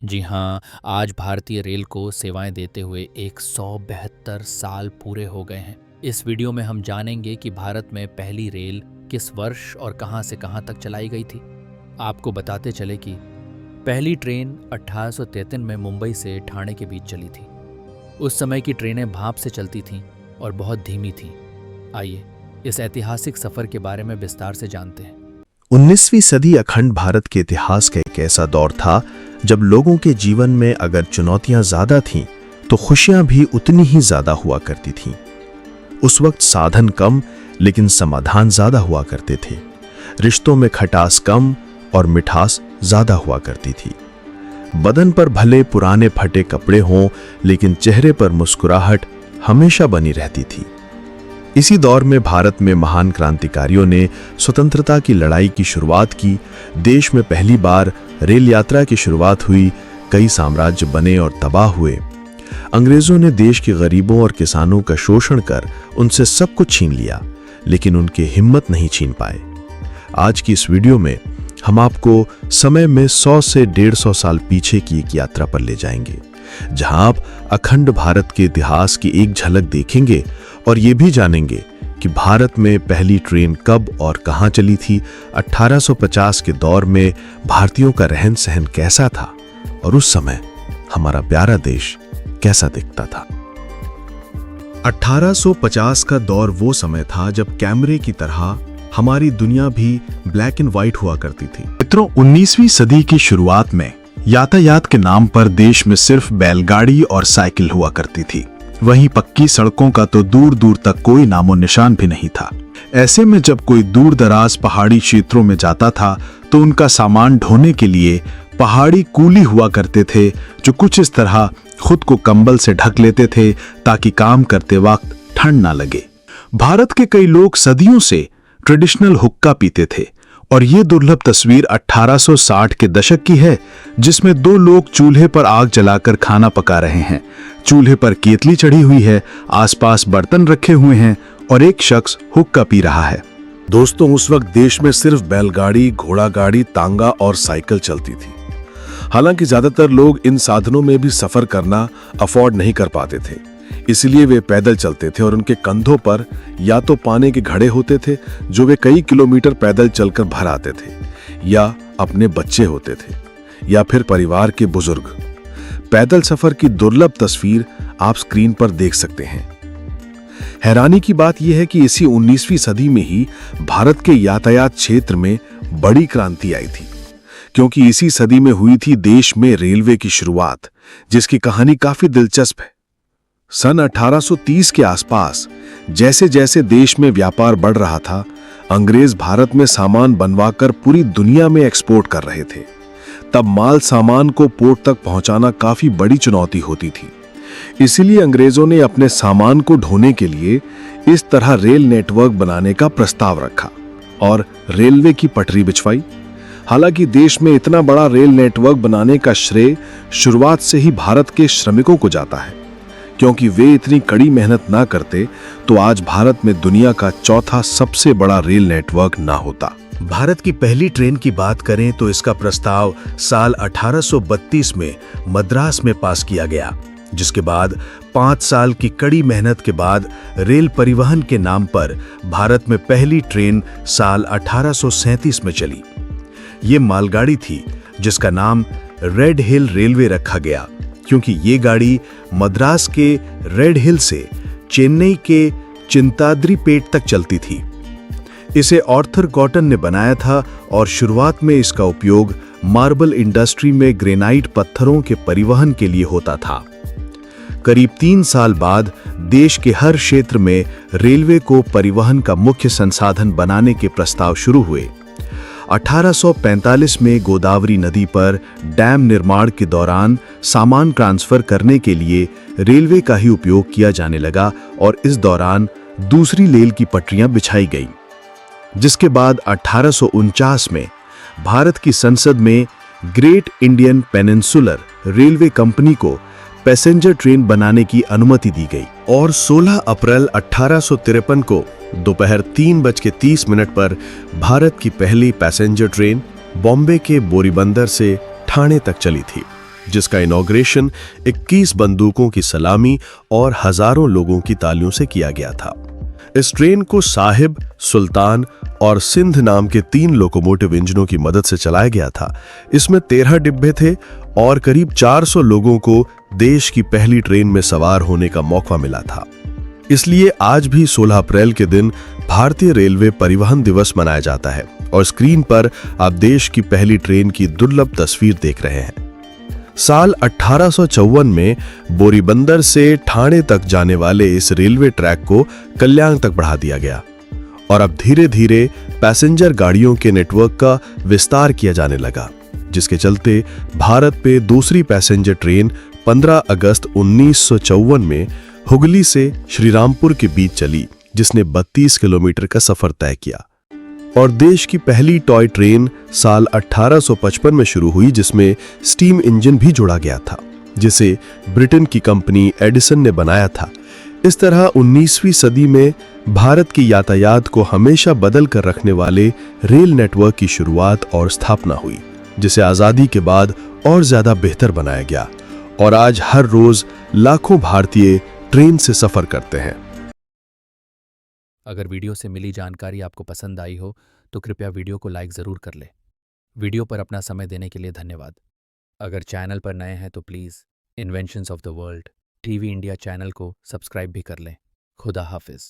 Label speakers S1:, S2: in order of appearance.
S1: जी हाँ, आज भारतीय रेल को सेवाएं देते हुए 172 साल पूरे हो गए हैं। इस वीडियो में हम जानेंगे कि भारत में पहली रेल किस वर्ष और कहां से कहां तक चलाई गई थी। आपको बताते चले कि पहली ट्रेन 1853 में मुंबई से ठाणे के बीच चली थी। उस समय की ट्रेनें भाप से चलती थीं और बहुत धीमी थीं। आइए इस ऐतिहासिक सफर के बारे में विस्तार से जानते हैं।
S2: 19वीं सदी अखंड भारत के इतिहास का एक ऐसा दौर था जब लोगों के जीवन में अगर चुनौतियां ज्यादा थीं तो खुशियां भी उतनी ही ज्यादा हुआ करती थीं। उस वक्त साधन कम लेकिन समाधान ज्यादा हुआ करते थे। रिश्तों में खटास कम और मिठास ज्यादा हुआ करती थी। बदन पर भले पुराने फटे कपड़े हों लेकिन चेहरे पर मुस्कुराहट हमेशा बनी रहती थी। इसी दौर में भारत में महान क्रांतिकारियों ने स्वतंत्रता की लड़ाई की शुरुआत की। देश में पहली बार रेल यात्रा की शुरुआत हुई। कई साम्राज्य बने और तबाह हुए। अंग्रेजों ने देश के गरीबों और किसानों का शोषण कर उनसे सब कुछ छीन लिया, लेकिन उनकी हिम्मत नहीं छीन पाए। आज की इस वीडियो में हम आपको समय में 100 से 150 साल पीछे की एक यात्रा पर ले जाएंगे, जहां आप अखंड भारत के इतिहास की एक झलक देखेंगे और ये भी जानेंगे कि भारत में पहली ट्रेन कब और कहां चली थी। 1850 के दौर में भारतीयों का रहन सहन कैसा था और उस समय हमारा प्यारा देश कैसा दिखता था। 1850 का दौर वो समय था जब कैमरे की तरह हमारी दुनिया भी ब्लैक एंड व्हाइट हुआ करती थी। मित्रों, 19वीं सदी की शुरुआत में यातायात के नाम पर देश में सिर्फ बैलगाड़ी और साइकिल हुआ करती थी। वहीं पक्की सड़कों का तो दूर दूर तक कोई नामो निशान भी नहीं था। ऐसे में जब कोई दूर दराज पहाड़ी क्षेत्रों में जाता था तो उनका सामान ढोने के लिए पहाड़ी कूली हुआ करते थे, जो कुछ इस तरह खुद को कंबल से ढक लेते थे ताकि काम करते वक्त ठंड ना लगे। भारत के कई लोग सदियों से ट्रेडिशनल हुक्का पीते थे और ये दुर्लभ तस्वीर 1860 के दशक की है, जिसमें दो लोग चूल्हे पर आग जलाकर खाना पका रहे हैं। चूल्हे पर केतली चढ़ी हुई है, आसपास बर्तन रखे हुए हैं और एक शख्स हुक्का पी रहा है।
S3: दोस्तों, उस वक्त देश में सिर्फ बैलगाड़ी, घोड़ा गाड़ी, तांगा और साइकिल चलती थी। हालांकि ज्यादातर लोग इन साधनों में भी सफर करना अफोर्ड नहीं कर पाते थे, इसलिए वे पैदल चलते थे और उनके कंधों पर या तो पानी के घड़े होते थे जो वे कई किलोमीटर पैदल चलकर भर आते थे, या अपने बच्चे होते थे, या फिर परिवार के बुजुर्ग। पैदल सफर की दुर्लभ तस्वीर आप स्क्रीन पर देख सकते हैं। हैरानी की बात यह है कि इसी 19वीं सदी में ही भारत के यातायात क्षेत्र में बड़ी क्रांति आई थी, क्योंकि इसी सदी में हुई थी देश में रेलवे की शुरुआत, जिसकी कहानी काफी दिलचस्प है। सन 1830 के आसपास जैसे जैसे देश में व्यापार बढ़ रहा था, अंग्रेज भारत में सामान बनवाकर पूरी दुनिया में एक्सपोर्ट कर रहे थे। तब माल सामान को पोर्ट तक पहुंचाना काफी बड़ी चुनौती होती थी। इसीलिए अंग्रेजों ने अपने सामान को ढोने के लिए इस तरह रेल नेटवर्क बनाने का प्रस्ताव रखा और रेलवे की पटरी बिछवाई। हालांकि देश में इतना बड़ा रेल नेटवर्क बनाने का श्रेय शुरुआत से ही भारत के श्रमिकों को जाता है, क्योंकि वे इतनी कड़ी मेहनत ना करते तो आज भारत में दुनिया का चौथा सबसे बड़ा रेल नेटवर्क ना होता।
S2: भारत की पहली ट्रेन की बात करें तो इसका प्रस्ताव साल 1832 में मद्रास में पास किया गया, जिसके बाद 5 साल की कड़ी मेहनत के बाद रेल परिवहन के नाम पर भारत में पहली ट्रेन साल 1837 में चली। ये मालगाड़ी थी जिसका नाम रेड हिल रेलवे रखा गया, क्योंकि ये गाड़ी मद्रास के रेड हिल से चेन्नई के चिंताद्रीपेट तक चलती थी। इसे आर्थर कॉटन ने बनाया था और शुरुआत में इसका उपयोग मार्बल इंडस्ट्री में ग्रेनाइट पत्थरों के परिवहन के लिए होता था। करीब 3 साल बाद देश के हर क्षेत्र में रेलवे को परिवहन का मुख्य संसाधन बनाने के प्रस्ताव शुरू हुए। 1845 में गोदावरी नदी पर डैम निर्माण के दौरान सामान ट्रांसफर करने के लिए रेलवे का ही उपयोग किया जाने लगा और इस दौरान दूसरी रेल की पटरियां बिछाई गईं, जिसके बाद 1849 में भारत की संसद में great Indian peninsular railway company को पैसेंजर ट्रेन बनाने की अनुमति दी गई और 16 अप्रैल 1853 को दोपहर 3:30 पर भारत की पहली पैसेंजर ट्रेन बॉम्बे के बोरीबंदर से ठाणे तक चली थी।
S3: जिसका इनॉग्रेशन 21 बंदूकों की सलामी और हजारों लोगों की तालियों से किया गया था। इस ट्रेन को साहिब, सुल्तान और सिंध नाम के 3 लोकोमोटिव इंजनों की मदद से चलाया गया था। इसमें 13 डिब्बे थे और करीब 400 लोगों को देश की पहली ट्रेन में सवार होने का मौका मिला था। इसलिए आज भी 16 अप्रैल के दिन भारतीय रेलवे परिवहन दिवस मनाया जाता है और स्क्रीन पर आप देश की पहली ट्रेन की दुर्लभ तस्वीर देख रहे हैं। साल 1854 में बोरीबंदर से ठाणे तक जाने वाले इस रेलवे ट्रैक को कल्याण तक बढ़ा दिया गया और अब धीरे धीरे पैसेंजर गाड़ियों के नेटवर्क का विस्तार किया जाने लगा, जिसके चलते भारत पे दूसरी पैसेंजर ट्रेन 15 अगस्त 1954 में हुगली से श्रीरामपुर के बीच चली, जिसने 32 किलोमीटर का सफर तय किया। और देश की पहली टॉय ट्रेन साल 1855 में शुरू हुई, जिसमें स्टीम इंजन भी जोड़ा गया था, जिसे ब्रिटेन की कंपनी एडिसन ने बनाया था। इस तरह 19वीं सदी में भारत की यातायात को हमेशा बदल कर रखने वाले रेल नेटवर्क की शुरुआत और स्थापना हुई, जिसे आजादी के बाद और ज्यादा बेहतर बनाया गया और आज हर रोज लाखों भारतीय ट्रेन से सफर करते हैं।
S1: अगर वीडियो से मिली जानकारी आपको पसंद आई हो तो कृपया वीडियो को लाइक ज़रूर कर लें। वीडियो पर अपना समय देने के लिए धन्यवाद। अगर चैनल पर नए हैं तो please inventions of the world TV India channel को सब्सक्राइब भी कर लें। खुदा हाफिज़।